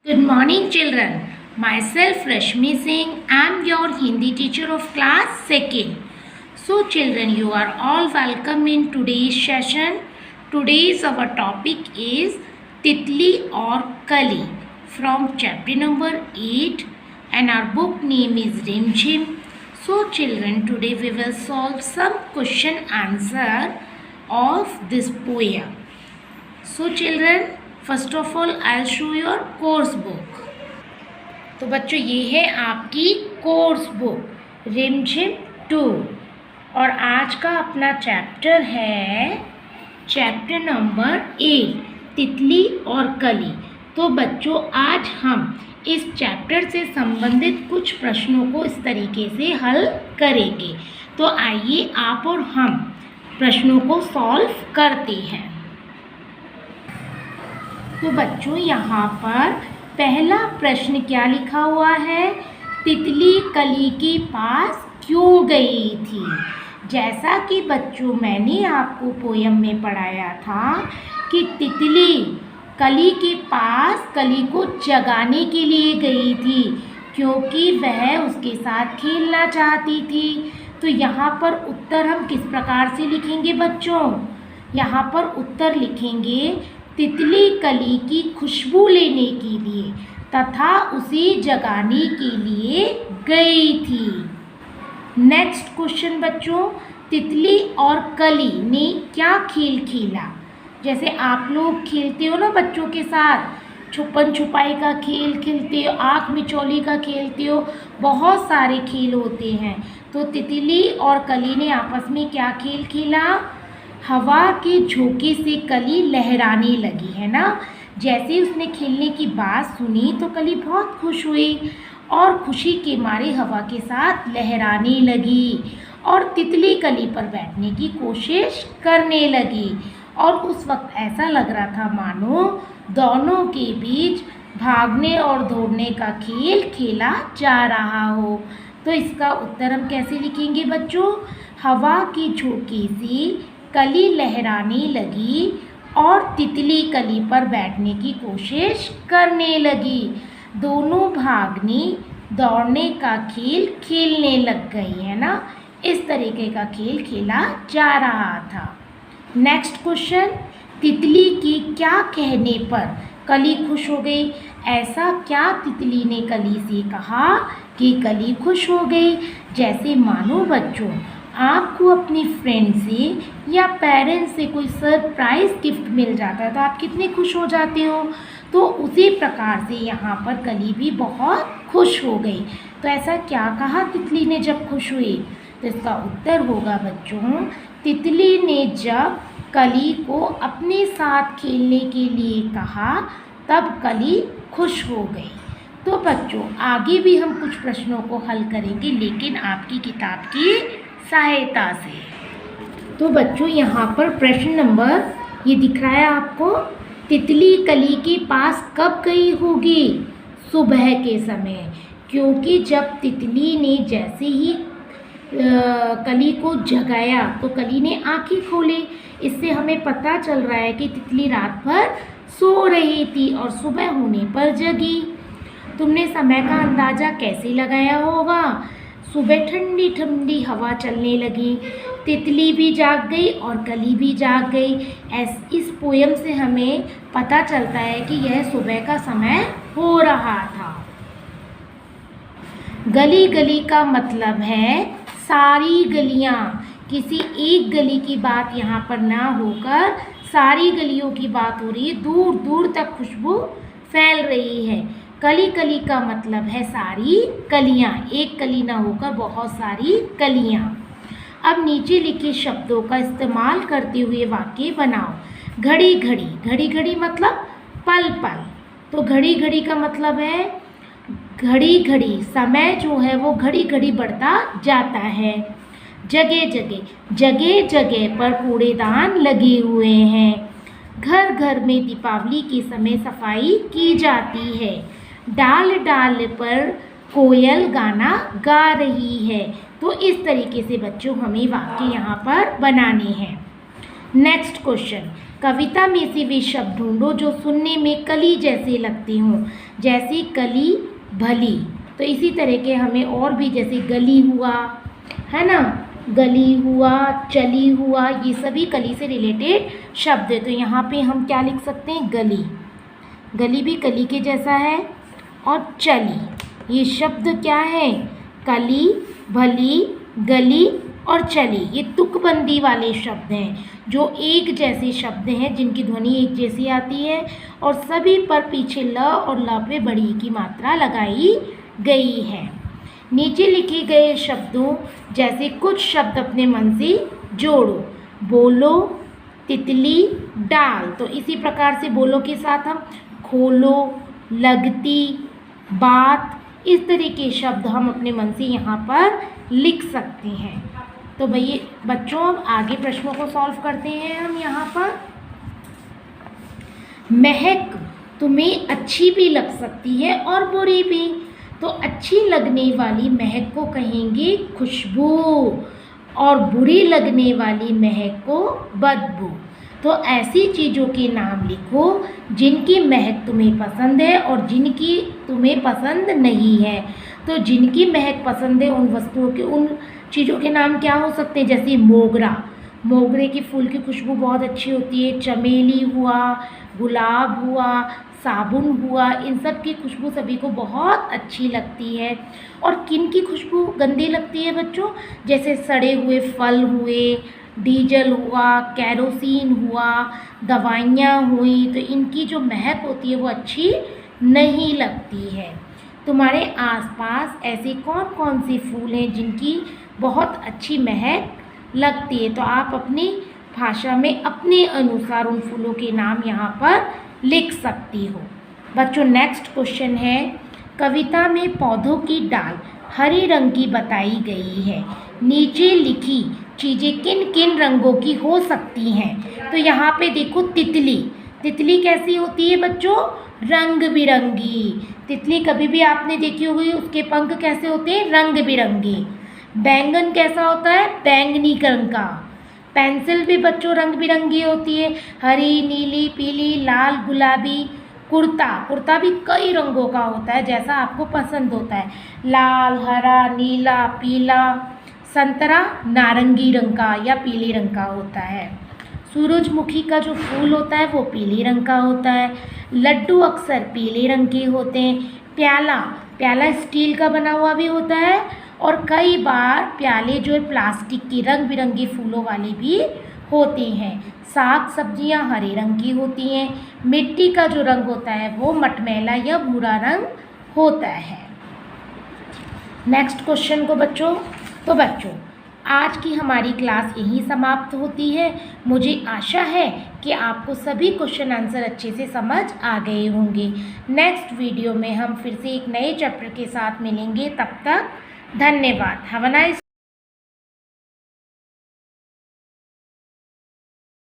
Good morning, children. Myself Rashmi Singh. I am your Hindi teacher of class 2nd. So, children, you are all welcome in today's session. Today's our topic is Titli or Kali from chapter number 8, and our book name is Rim Jhim. So, children, today we will solve some question answer of this poem. So, children, first of all I show your course book. तो बच्चों ये है आपकी course book रिमझिम 2 और आज का अपना चैप्टर है चैप्टर नंबर 8 तितली और कली। तो बच्चों आज हम इस चैप्टर से संबंधित कुछ प्रश्नों को इस तरीके से हल करेंगे। तो आइए आप और हम प्रश्नों को सॉल्व करते हैं। तो बच्चों यहाँ पर पहला प्रश्न क्या लिखा हुआ है, तितली कली के पास क्यों गई थी। जैसा कि बच्चों मैंने आपको पोयम में पढ़ाया था कि तितली कली के पास कली को जगाने के लिए गई थी क्योंकि वह उसके साथ खेलना चाहती थी। तो यहाँ पर उत्तर हम किस प्रकार से लिखेंगे बच्चों, यहाँ पर उत्तर लिखेंगे तितली कली की खुशबू लेने के लिए तथा उसे जगाने के लिए गई थी। नेक्स्ट क्वेश्चन बच्चों, तितली और कली ने क्या खेल खेला। जैसे आप लोग खेलते हो ना बच्चों के साथ, छुपन छुपाई का खेल खेलते हो, आँख मिचौली का खेलते हो, बहुत सारे खेल होते हैं। तो तितली और कली ने आपस में क्या खेल खेला, हवा के झोंके से कली लहराने लगी, है ना। जैसे उसने खेलने की बात सुनी तो कली बहुत खुश हुई और खुशी के मारे हवा के साथ लहराने लगी और तितली कली पर बैठने की कोशिश करने लगी। और उस वक्त ऐसा लग रहा था मानो दोनों के बीच भागने और दौड़ने का खेल खेला जा रहा हो। तो इसका उत्तर हम कैसे लिखेंगे बच्चों, हवा के झोंके से कली लहराने लगी और तितली कली पर बैठने की कोशिश करने लगी। दोनों भागने दौड़ने का खेल खेलने लग गई, है ना। इस तरीके का खेल खेला जा रहा था। नेक्स्ट क्वेश्चन, तितली के क्या कहने पर कली खुश हो गई। ऐसा क्या तितली ने कली से कहा कि कली खुश हो गई। जैसे मानो बच्चों आपको अपनी फ्रेंड से या पेरेंट्स से कोई सरप्राइज़ गिफ्ट मिल जाता है तो आप कितने खुश हो जाते हो। तो उसी प्रकार से यहाँ पर कली भी बहुत खुश हो गई। तो ऐसा क्या कहा तितली ने जब खुश हुई, तो इसका उत्तर होगा बच्चों, तितली ने जब कली को अपने साथ खेलने के लिए कहा तब कली खुश हो गई। तो बच्चों आगे भी हम कुछ प्रश्नों को हल करेंगे लेकिन आपकी किताब की सहायता से। तो बच्चों यहाँ पर प्रश्न नंबर ये दिख रहा है आपको, तितली कली के पास कब गई होगी, सुबह के समय। क्योंकि जब तितली ने जैसे ही कली को जगाया तो कली ने आंखें खोली। इससे हमें पता चल रहा है कि तितली रात भर सो रही थी और सुबह होने पर जगी। तुमने समय का अंदाज़ा कैसे लगाया होगा, सुबह ठंडी ठंडी हवा चलने लगी, तितली भी जाग गई और कली भी जाग गई। इस पोयम से हमें पता चलता है कि यह सुबह का समय हो रहा था। गली गली का मतलब है सारी गलियाँ, किसी एक गली की बात यहाँ पर ना होकर सारी गलियों की बात हो रही है, दूर दूर तक खुशबू फैल रही है। कली कली का मतलब है सारी कलियाँ, एक कली ना होकर बहुत सारी कलियाँ। अब नीचे लिखे शब्दों का इस्तेमाल करते हुए वाक्य बनाओ। घड़ी घड़ी, घड़ी घड़ी मतलब पल पल। तो घड़ी घड़ी का मतलब है घड़ी घड़ी, समय जो है वो घड़ी घड़ी बढ़ता जाता है। जगह जगह, जगह जगह पर कूड़ेदान लगे हुए हैं। घर घर में दीपावली के समय सफाई की जाती है। डाल डाल पर कोयल गाना गा रही है। तो इस तरीके से बच्चों हमें वाक्य यहाँ पर बनाने हैं। नेक्स्ट क्वेश्चन, कविता में से वे शब्द ढूंढो जो सुनने में कली जैसे लगते हों, जैसे कली, भली। तो इसी तरह के हमें और भी, जैसे गली हुआ, है ना, गली हुआ, चली हुआ, ये सभी कली से रिलेटेड शब्द है। तो यहाँ पे हम क्या लिख सकते हैं, गली। गली भी कली के जैसा है। और चली, ये शब्द क्या है, कली, भली, गली और चली, ये तुकबंदी वाले शब्द हैं जो एक जैसे शब्द हैं, जिनकी ध्वनि एक जैसी आती है और सभी पर पीछे ल और ल पे बड़ी की मात्रा लगाई गई है। नीचे लिखे गए शब्दों जैसे कुछ शब्द अपने मन से जोड़ो। बोलो, तितली, डाल। तो इसी प्रकार से बोलो के साथ हम खोलो, लगती, बात, इस तरह के शब्द हम अपने मन से यहाँ पर लिख सकते हैं। तो भैया बच्चों, अब आगे प्रश्नों को सॉल्व करते हैं हम यहाँ पर। महक तुम्हें अच्छी भी लग सकती है और बुरी भी। तो अच्छी लगने वाली महक को कहेंगे खुशबू और बुरी लगने वाली महक को बदबू। तो ऐसी चीज़ों के नाम लिखो जिनकी महक तुम्हें पसंद है और जिनकी तुम्हें पसंद नहीं है। तो जिनकी महक पसंद है उन वस्तुओं के, उन चीज़ों के नाम क्या हो सकते हैं, जैसे मोगरा, मोगरे के फूल की खुशबू बहुत अच्छी होती है। चमेली हुआ, गुलाब हुआ, साबुन हुआ, इन सब की खुशबू सभी को बहुत अच्छी लगती है। और किन की खुशबू गंदी लगती है बच्चों, जैसे सड़े हुए फल हुए, डीजल हुआ, कैरोसिन हुआ, दवाइयाँ हुई, तो इनकी जो महक होती है वो अच्छी नहीं लगती है। तुम्हारे आसपास ऐसे कौन कौन से फूल हैं जिनकी बहुत अच्छी महक लगती है? तो आप अपनी भाषा में अपने अनुसार उन फूलों के नाम यहाँ पर लिख सकती हो। बच्चों नेक्स्ट क्वेश्चन है, कविता में पौधों की डाल हरे रंग की बताई गई है। नीचे लिखी चीज़ें किन किन रंगों की हो सकती हैं? तो यहाँ पे देखो तितली, तितली कैसी होती है बच्चों, रंग बिरंगी। तितली कभी भी आपने देखी होगी, उसके पंख कैसे होते हैं, रंग बिरंगे। बैंगन कैसा होता है, बैंगनी रंग का। पेंसिल भी बच्चों रंग बिरंगी होती है, हरी, नीली, पीली, लाल, गुलाबी। कुर्ता, कुर्ता भी कई रंगों का होता है, जैसा आपको पसंद होता है, लाल, हरा, नीला, पीला, संतरा नारंगी रंग का या पीले रंग का होता है। सूरजमुखी का जो फूल होता है वो पीले रंग का होता है। लड्डू अक्सर पीले रंग के होते हैं। प्याला, प्याला स्टील का बना हुआ भी होता है और कई बार प्याले जो है प्लास्टिक के रंग बिरंगे फूलों वाले भी होते हैं। साग सब्जियां हरे रंग की होती हैं। मिट्टी का जो रंग होता है वो मटमैला या भूरा रंग होता है। नेक्स्ट क्वेश्चन को बच्चों, तो बच्चों आज की हमारी क्लास यहीं समाप्त होती है। मुझे आशा है कि आपको सभी क्वेश्चन आंसर अच्छे से समझ आ गए होंगे। नेक्स्ट वीडियो में हम फिर से एक नए चैप्टर के साथ मिलेंगे। तब तक धन्यवाद। Have a nice